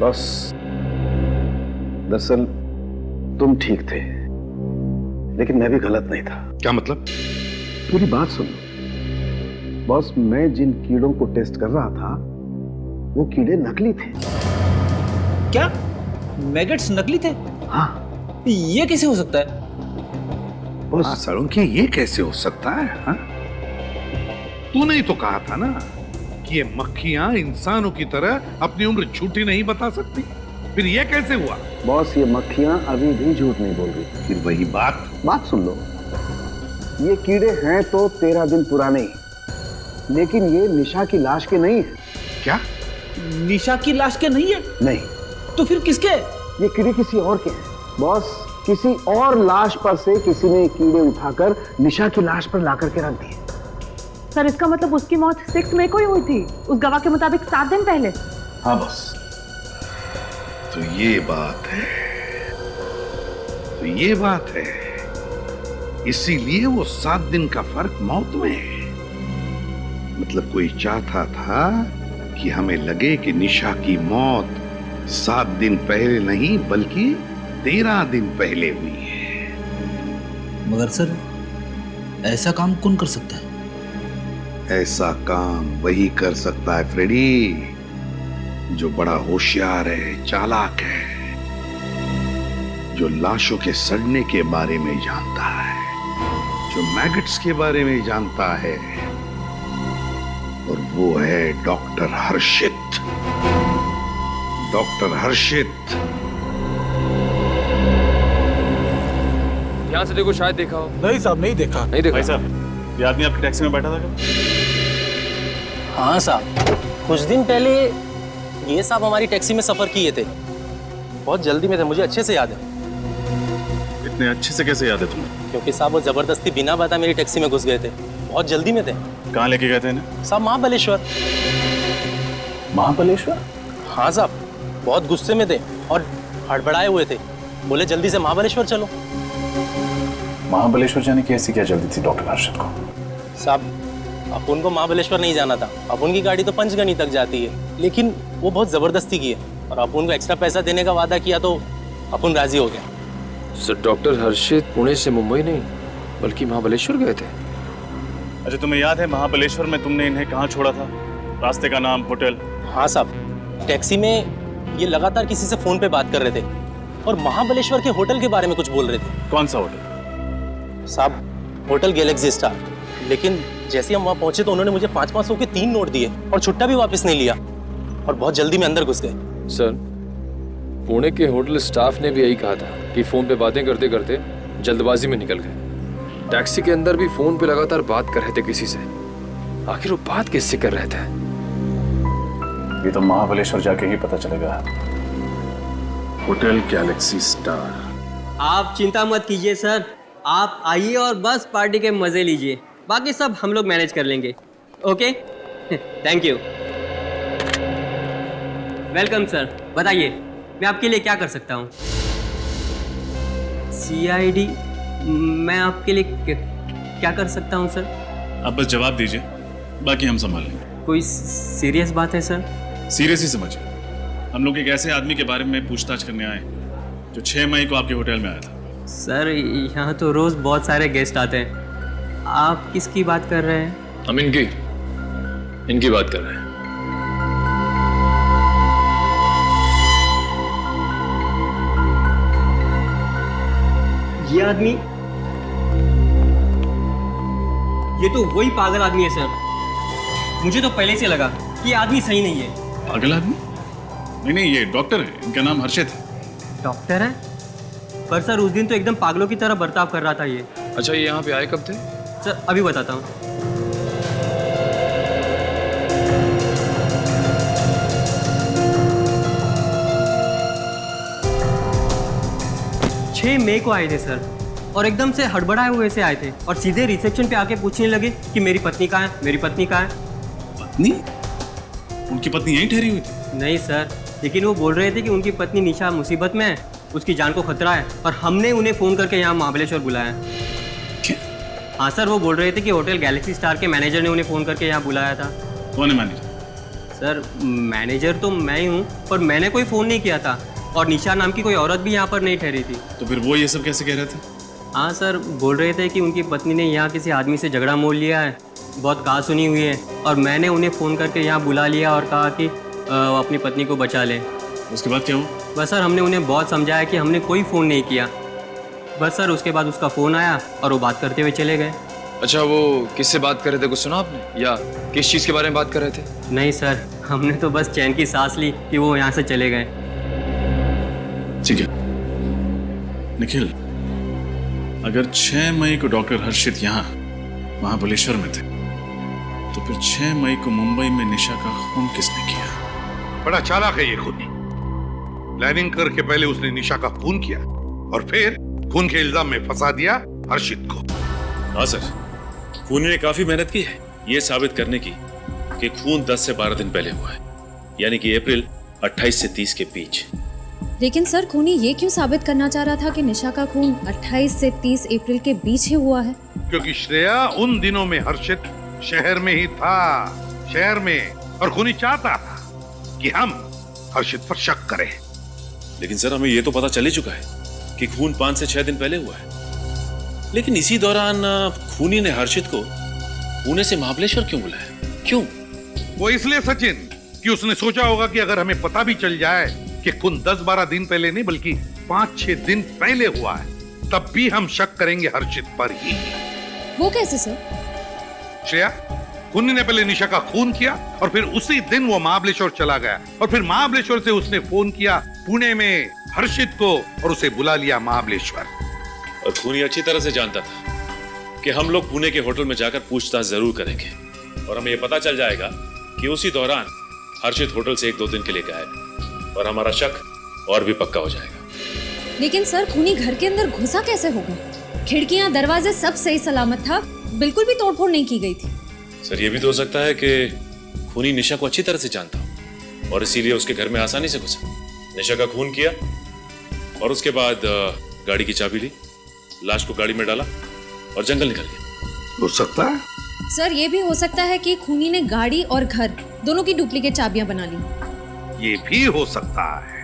बस दरअसल तुम ठीक थे, लेकिन मैं भी गलत नहीं था। क्या मतलब? पूरी बात सुन लो। बॉस, मैं जिन कीड़ों को टेस्ट कर रहा था वो कीड़े नकली थे। क्या मैगट्स नकली थे? हाँ। ये कैसे हो सकता है? हाँ सालुंकी, ये कैसे हो सकता है? हाँ? तूने ही तो कहा था ना कि ये मक्खियां इंसानों की तरह अपनी उम्र झूठी नहीं बता सकती। फिर ये कैसे हुआ? बॉस, ये मक्खियां अभी भी झूठ नहीं बोल रही। फिर वही बात सुन लो। ये कीड़े हैं तो 13 दिन पुराने, लेकिन ये निशा की लाश के नहीं है। क्या? निशा की लाश के नहीं है? नहीं। तो फिर किसके? ये कीड़े किसी और के हैं। बॉस, किसी और लाश पर से किसी ने कीड़े उठाकर निशा की लाश पर लाकर के रख दिए। सर, इसका मतलब उसकी मौत 6 मई को ही हुई थी, उस गवाह के मुताबिक 7 दिन पहले। हाँ बॉस। तो ये बात है। इसीलिए वो 7 दिन का फर्क मौत में है। मतलब कोई चाहता था कि हमें लगे कि निशा की मौत 7 दिन पहले नहीं बल्कि 13 दिन पहले हुई है। मगर सर, ऐसा काम कौन कर सकता है? ऐसा काम वही कर सकता है फ्रेडी, जो बड़ा होशियार है, चालाक है, जो लाशों के सड़ने के बारे में जानता है, जो मैगट्स के बारे में जानता है, और वो है डॉक्टर हर्षित। डॉक्टर हर्षित। यहाँ से देखो, शायद देखा हो। नहीं साहब, नहीं देखा। नहीं देखा? भाई साहब, ये आदमी आपकी टैक्सी में बैठा था क्या? हाँ साहब, कुछ दिन पहले ये साहब हमारी टैक्सी में सफर किए थे। बहुत जल्दी में थे, मुझे अच्छे से याद है। इतने अच्छे से कैसे याद है तुम्हें? क्योंकि साहब वो जबरदस्ती बिना बताए मेरी टैक्सी में घुस गए थे। बहुत जल्दी में थे। कहाँ लेके गए थे इन्हें? साहब महाबलेश्वर। महाबलेश्वर? हाँ साहब, बहुत गुस्से में थे और हड़बड़ाए हुए थे। बोले जल्दी से महाबलेश्वर चलो। महाबलेश्वर जाने की ऐसी क्या जल्दी थी डॉक्टर हर्षित को? साहब, अपन को महाबलेश्वर नहीं जाना था। अपन की गाड़ी तो पंचगनी तक जाती है, लेकिन वो बहुत जबरदस्ती की है और अपन को एक्स्ट्रा पैसा देने का वादा किया तो अपन राजी हो गया। सर, डॉक्टर हर्षित पुणे से मुंबई नहीं बल्कि महाबलेश्वर गए थे। अच्छा, तुम्हें याद है महाबलेश्वर में तुमने इन्हें कहाँ छोड़ा था? रास्ते का नाम, होटल? हाँ साहब, टैक्सी में ये लगातार किसी से फोन पे बात कर रहे थे और महाबलेश्वर के होटल के बारे में कुछ बोल रहे थे। कौन सा होटल? साहब, होटल गैलेक्सी स्टार। लेकिन जैसे हम वहाँ पहुंचे तो उन्होंने मुझे 500 के 3 नोट दिए और छुट्टा भी वापस नहीं लिया और बहुत जल्दी में अंदर घुस गए। सर, पुणे के होटल स्टाफ ने भी यही कहा था कि फोन पे बातें करते करते जल्दबाजी में निकल गए। टैक्सी के अंदर भी फोन पे लगातार बात कर रहे थे किसी से। आखिर वो बात किससे कर रहे थे? ये तो महाबलेश्वर जाके ही पता चलेगा। Hotel Galaxy star. आप चिंता मत कीजिए सर, आप आइए और बस पार्टी के मजे लीजिए। बाकी सब हम लोग मैनेज कर लेंगे। Okay, thank you. Welcome sir. बताइए मैं आपके लिए क्या कर सकता हूँ? CID? मैं आपके लिए क्या कर सकता हूँ सर? आप बस जवाब दीजिए, बाकी हम संभाल लेंगे। कोई सीरियस बात है सर? सीरियस ही समझिए। हम लोग एक ऐसे आदमी के बारे में पूछताछ करने आए जो 6 मई को आपके होटल में आया था। सर, यहाँ तो रोज बहुत सारे गेस्ट आते हैं। आप किसकी बात कर रहे हैं? हम इनकी बात कर रहे हैं। ये आदमी, ये तो वही पागल आदमी है सर। मुझे तो पहले से लगा कि ये आदमी सही नहीं है। पागल आदमी? नहीं, ये डॉक्टर है। इनका नाम हर्षित है। डॉक्टर है? पर सर उस दिन तो एकदम पागलों की तरह बर्ताव कर रहा था ये। अच्छा, ये यहाँ पे आए कब थे? सर अभी बताता हूँ। 6 मई को आए थे सर, और एकदम से हड़बड़ाए हुए से आए थे और सीधे रिसेप्शन पे आके पूछने लगे कि मेरी पत्नी कहाँ है, मेरी पत्नी कहाँ है। पत्नी? उनकी पत्नी यहीं ठहरी हुई थी? नहीं सर, लेकिन वो बोल रहे थे कि उनकी पत्नी निशा मुसीबत में है, उसकी जान को खतरा है और हमने उन्हें फ़ोन करके यहाँ महाबलेश्वर बुलाया। हाँ सर, वो बोल रहे थे कि होटल गैलेक्सी स्टार के मैनेजर ने उन्हें फ़ोन करके यहाँ बुलाया था। कौन है मैनेजर? सर मैनेजर तो मैं ही हूँ, पर मैंने कोई फ़ोन नहीं किया था और निशा नाम की कोई औरत भी यहाँ पर नहीं ठहरी थी। तो फिर वो ये सब कैसे कह रहे थे? हाँ सर, बोल रहे थे कि उनकी पत्नी ने यहाँ किसी आदमी से झगड़ा मोल लिया है, बहुत कहा सुनी हुई है, और मैंने उन्हें फ़ोन करके यहाँ बुला लिया और कहा कि अपनी पत्नी को बचा लें। उसके बाद क्या हुआ? बस सर, हमने उन्हें बहुत समझाया कि हमने कोई फ़ोन नहीं किया। बस सर, उसके बाद उसका फ़ोन आया और वो बात करते हुए चले गए। अच्छा, वो किससे बात कर रहे थे, कुछ सुना आपने, या किस चीज़ के बारे में बात कर रहे थे? नहीं सर, हमने तो बस चैन की सांस ली कि वो यहाँ से चले गए। ठीक है निखिल, अगर 6 मई को डॉक्टर हर्षित यहाँ महाबलेश्वर में थे, तो फिर 6 मई को मुंबई में निशा का खून किसने किया? बड़ा चालाक है ये खूनी। प्लानिंग करके पहले उसने निशा का खून किया और फिर खून के इल्जाम में फंसा दिया हर्षित को। हाँ सर, खूनी ने काफी मेहनत की है ये साबित करने की कि खून 10 से 12 दिन पहले हुआ है, यानी कि अप्रैल 28 से 30 के बीच। लेकिन सर, खूनी ये क्यों साबित करना चाह रहा था कि निशा का खून 28 से 30 अप्रैल के बीच ही हुआ है? क्योंकि श्रेया उन दिनों में हर्षित शहर में ही था, शहर में, और खूनी चाहता था कि हम हर्षित पर शक करें। लेकिन सर, हमें ये तो पता चल ही चुका है कि खून 5 से 6 दिन पहले हुआ है। लेकिन इसी दौरान खूनी ने हर्षित को पुणे से महाबलेश्वर क्यों बुलाया? क्यों? वो इसलिए सचिन कि उसने सोचा होगा कि अगर हमें पता भी चल जाए कि खून 10-12 दिन पहले नहीं बल्कि 5-6 दिन पहले हुआ है, तब भी हम शक करेंगे हर्षित पर ही। वो कैसे सर? श्रेया, खूनी ने पहले निशा का खून किया और फिर उसी दिन वो महाबलेश्वर चला गया, और फिर महाबलेश्वर से उसने फोन किया पुणे में हर्षित को और उसे बुला लिया महाबलेश्वर। और खूनी अच्छी तरह से जानता था कि हम लोग पुणे के होटल में जाकर पूछताछ जरूर करेंगे और हमें यह पता चल जाएगा कि उसी दौरान हर्षित होटल से 1-2 दिन के लिए गायब, और हमारा शक और भी पक्का हो जाएगा। लेकिन सर, खूनी घर के अंदर घुसा कैसे होगा? खिड़कियां, दरवाजे सब सही सलामत था, बिल्कुल भी तोड़फोड़ नहीं की गई थी। सर, ये भी तो हो सकता है कि खूनी निशा को अच्छी तरह से जानता हो और इसीलिए उसके घर में आसानी से घुसा, निशा का खून किया और उसके बाद गाड़ी की चाबी ली, लाश को गाड़ी में डाला और जंगल निकल गया। हो सकता है सर, ये भी हो सकता है कि खूनी ने गाड़ी और घर दोनों की डुप्लीकेट चाबियां बना ली। ये भी हो सकता है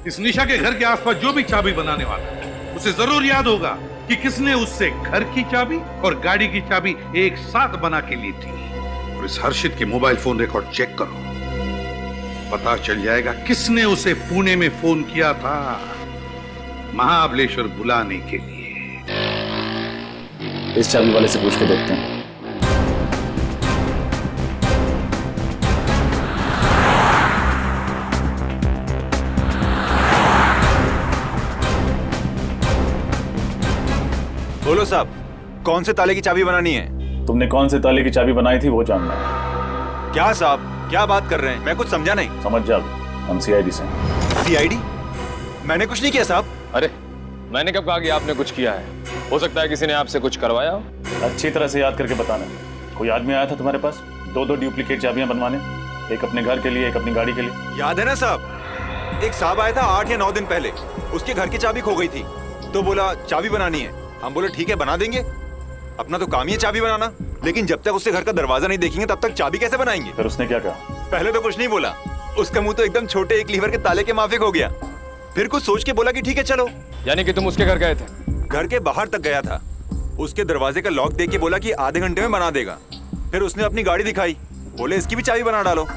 इस निशा के घर के आसपास जो भी चाबी बनाने वाला है, उसे जरूर याद होगा कि किसने उससे घर की चाबी और गाड़ी की चाबी एक साथ बना के ली थी। और इस हर्षित के मोबाइल फोन रिकॉर्ड चेक करो, पता चल जाएगा किसने उसे पुणे में फोन किया था महाबलेश्वर बुलाने के लिए। इस चाबी वाले से पूछ के देखते हैं। बोलो साहब, कौन से ताले की चाबी बनानी है? तुमने कौन से ताले की चाबी बनाई थी वो जानना है। क्या साहब, क्या बात कर रहे हैं? मैं कुछ समझा नहीं। समझ जा, हम सीआईडी से। सीआईडी? मैंने कुछ नहीं किया साहब। अरे, मैंने कब कहा कि आपने कुछ किया है? हो सकता है किसी ने आपसे कुछ करवाया हो। अच्छी तरह से याद करके बताना। कोई आदमी आया था तुम्हारे पास 2-2 डुप्लीकेट चाबियां बनवाने, एक अपने घर के लिए, एक अपनी गाड़ी के लिए? याद है ना साहब, एक साहब आया था 8 या 9 दिन पहले, उसके घर की चाबी खो गई थी, तो बोला चाबी बनानी है। हम बोले ठीक है बना देंगे, अपना तो काम ही है चाबी बनाना। लेकिन जब तक उससे घर का दरवाजा नहीं देखेंगे तब तक चाबी कैसे बनाएंगे? फिर उसने क्या कहा? पहले तो कुछ नहीं बोला, उसका मुंह तो एकदम छोटे एक लीवर के ताले के माफिक हो गया। फिर कुछ सोच के बोला कि ठीक है चलो। यानी कि तुम उसके घर गए थे? घर के बाहर तक गया था, उसके दरवाजे का लॉक देख के बोला कि आधे घंटे में बना देगा। फिर उसने अपनी गाड़ी दिखाई, बोले इसकी भी चाबी बना डालो,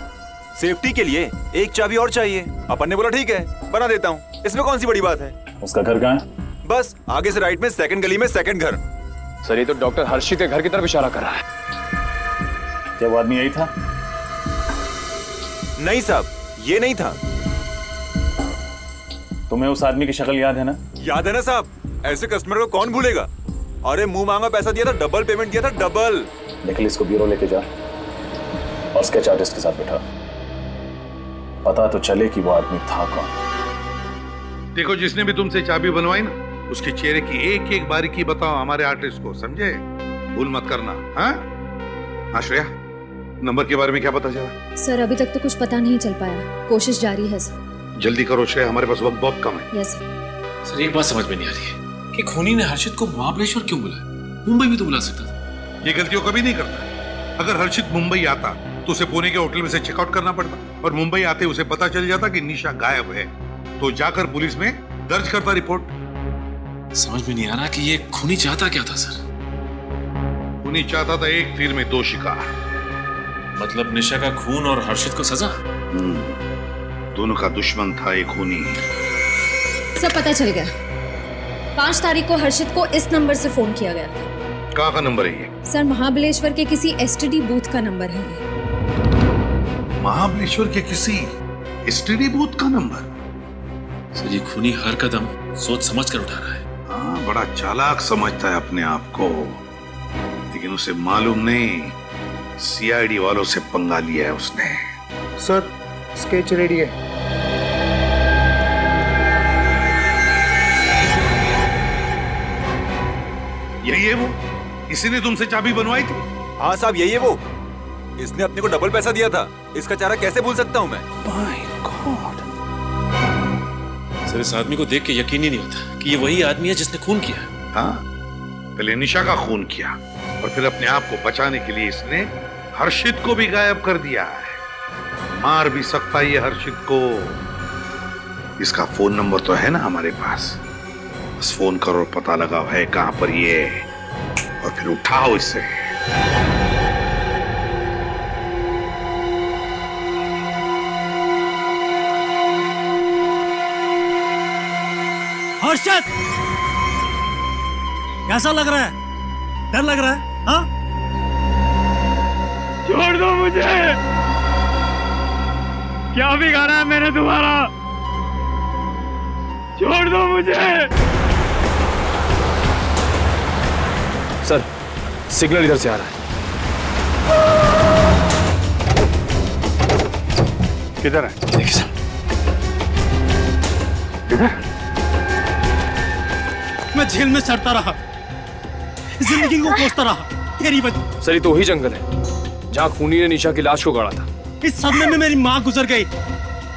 सेफ्टी के लिए एक चाबी और चाहिए। अपन ने बोला ठीक है बना देता हूँ, इसमें कौन सी बड़ी बात है। उसका घर कहाँ है? बस आगे से राइट में सेकंड गली में सेकंड घर। सर, ये तो डॉक्टर हर्षित के घर की तरफ इशारा कर रहा है। क्या वो आदमी यही था? नहीं साहब, ये नहीं था। तुम्हें उस आदमी की शक्ल याद है ना? याद है ना साहब, ऐसे कस्टमर को कौन भूलेगा। अरे मुंह मांगा पैसा दिया था, डबल पेमेंट दिया था, डबल। निखिल, इसको ब्यूरो लेके जा और स्केच आर्टिस्ट के साथ बैठा, पता तो चले कि वो आदमी था कौन। देखो, जिसने भी तुमसे चाबी बनवाई ना, उसके चेहरे की एक एक बारीकी बताओ हमारे आर्टिस्ट को, समझे? भूल मत करना। हाँ श्रेया, नंबर के बारे में क्या पता चला? सर अभी तक तो कुछ पता नहीं चल पाया, कोशिश जारी है सर। जल्दी करो श्रेया, हमारे पास वक्त बहुत कम है। Yes sir. सर एक बात समझ में नहीं आ रही है कि खूनी ने हर्षित को महाबलेश्वर क्यों बुलाया? मुंबई भी तो बुला सकता था। ये गलतियों कभी नहीं करता। अगर हर्षित मुंबई आता तो उसे पुणे के होटल में से चेकआउट करना पड़ता, और मुंबई आते उसे पता चल जाता कि निशा गायब है, तो जाकर पुलिस में दर्ज करता रिपोर्ट। समझ में नहीं आ रहा कि ये खूनी चाहता क्या था सर? खूनी चाहता था एक तीर में दो शिकार। मतलब निशा का खून और हर्षित को सजा? दोनों का दुश्मन था एक खूनी। सब पता चल गया। 5 तारीख को हर्षित को इस नंबर से फोन किया गया था। कहाँ का नंबर है ये? सर महाबलेश्वर के किसी एसटीडी बूथ का नंबर है ये। महाबलेश्वर के किसी एसटीडी बूथ का नंबर? सर ये खूनी हर कदम सोच समझ कर उठा रहा है। हाँ, बड़ा चालाक समझता है अपने आप को, लेकिन उसे मालूम नहीं सीआईडी वालों से पंगा लिया है उसने। सर स्केच रेडी है। यही है वो? इसी ने तुमसे चाबी बनवाई थी? हाँ साहब यही है वो। इसने अपने को डबल पैसा दिया था। इसका चारा कैसे भूल सकता हूँ मैं? सर इस आदमी को देख के यकीन ही नहीं होता कि ये वही आदमी है जिसने खून किया। हाँ, पहले निशा का खून किया और फिर अपने आप को बचाने के लिए इसने हर्षित को भी गायब कर दिया है। मार भी सकता है ये हर्षित को। इसका फोन नंबर तो है ना हमारे पास, बस फोन करो, पता लगाओ है कहां पर ये, और फिर उठाओ इसे। हर्षित, कैसा लग रहा है? डर लग रहा है? हाँ? छोड़ दो मुझे। क्या बिगाड़ा है मैंने तुम्हारा? छोड़ दो मुझे। सर सिग्नल इधर से आ रहा है। किधर है? देखिए सर। किधर? मैं जेल में सड़ता रहा, जिंदगी को कोसता रहा तेरी वजह। सर ये तो वही जंगल है जहाँ खूनी ने निशा की लाश को गाड़ा था। इस सदमे में मेरी माँ गुजर गई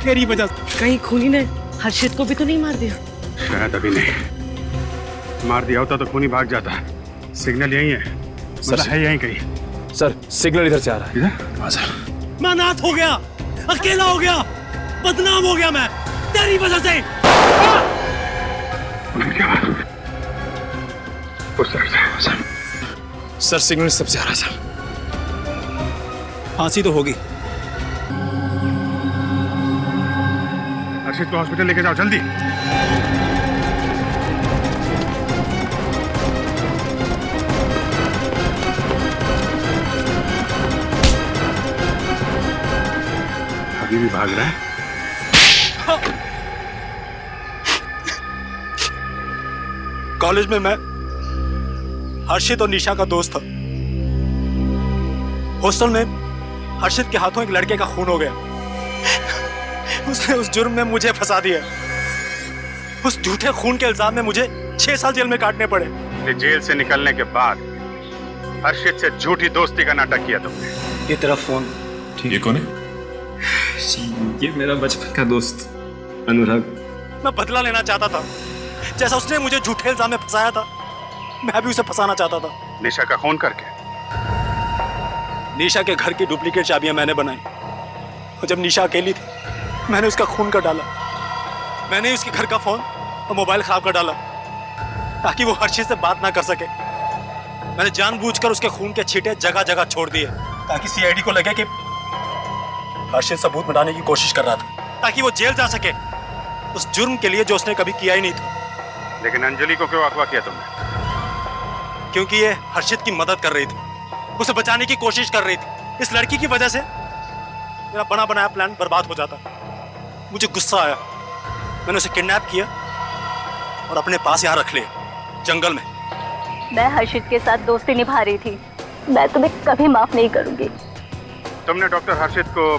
तेरी वजह से। कहीं खूनी ने हर्षित को भी तो नहीं मार दिया? शायद अभी नहीं। मार दिया होता तो खूनी भाग जाता। सिग्नल यही है, मतलब है यहीं कहीं। सर सिग्नल इधर से आ रहा है। इधर? हाँ सर। मैं अनाथ हो गया, अकेला हो गया, बदनाम हो गया मैं तेरी वजह से। सर सिग्नल सबसे आ रहा है सर। फांसी तो होगी। हर्षित को हॉस्पिटल लेके जाओ जल्दी। अभी भी भाग रहा है? कॉलेज में मैं हर्षित और निशा का दोस्त था। हॉस्टल में हर्षित के हाथों एक लड़के का खून हो गया। उसने उस जुर्म में मुझे फंसा दिया। उस झूठे खून के इल्जाम में मुझे 6 साल जेल में काटने पड़े। ये जेल से निकलने के बाद हर्षित से झूठी दोस्ती का नाटक किया तुमने। ये तेरा फोन। ये कौन है? ये मेरा बचपन का दोस्त अनुराग। मैं बदला लेना चाहता था, जैसा उसने मुझे झूठे इल्जाम में फंसाया था मैं भी उसे फंसाना चाहता था। निशा का खून करके? निशा के घर की डुप्लीकेट चाबियां मैंने बनाई, और जब निशा अकेली थी मैंने उसका खून कर डाला। मैंने उसके घर का फोन और मोबाइल खराब कर डाला ताकि वो हर्षित से बात ना कर सके। मैंने जानबूझकर उसके खून के छींटे जगह जगह छोड़ दिए ताकि सीआईडी को लगे कि हर्षित सबूत मिटाने की कोशिश कर रहा था, ताकि वो जेल जा सके उस जुर्म के लिए जो उसने कभी किया ही नहीं था। लेकिन अंजलि को क्यों अगवा किया तुमने? क्योंकि ये हर्षित की मदद कर रही थी, उसे बचाने की कोशिश कर रही थी। इस लड़की की वजह से मेरा बना बनाया प्लान बर्बाद हो जाता। मुझे गुस्सा आया, मैंने उसे किडनैप किया और अपने पास यहाँ रख लिया जंगल में। मैं हर्षित के साथ दोस्ती निभा रही थी। मैं तुम्हें कभी माफ नहीं करूंगी। तुमने डॉक्टर हर्षित को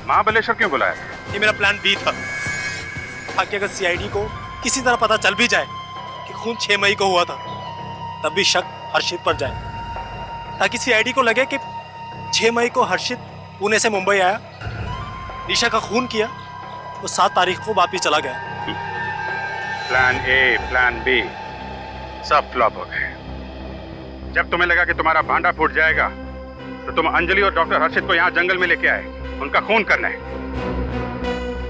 महाबलेश्वर क्यों बुलाया? ये मेरा प्लान बी था, ताकि अगर सीआईडी को किसी तरह पता चल भी जाए कि खून 6 मई को हुआ था, तब भी शक हर्षित पर जाए, ताकि सीआईडी को लगे कि 6 मई को हर्षित पुणे से मुंबई आया, निशा का खून किया, वो 7 तारीख को वापिस चला गया। प्लान ए, प्लान बी सब फ्लॉप हो गए। जब तुम्हें लगा कि तुम्हारा भांडा फूट जाएगा तो तुम अंजलि और डॉक्टर हर्षित को यहाँ जंगल में लेके आए उनका खून करने।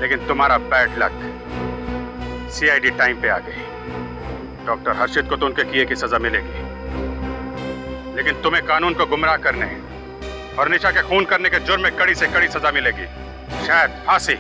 लेकिन तुम्हारा बैड लक, सीआईडी टाइम पे आ गई। डॉक्टर हर्षित को तो उनके किए की सजा मिलेगी, लेकिन तुम्हें कानून को गुमराह करने और निशा के खून करने के जुर्म में कड़ी से कड़ी सजा मिलेगी, शायद फांसी।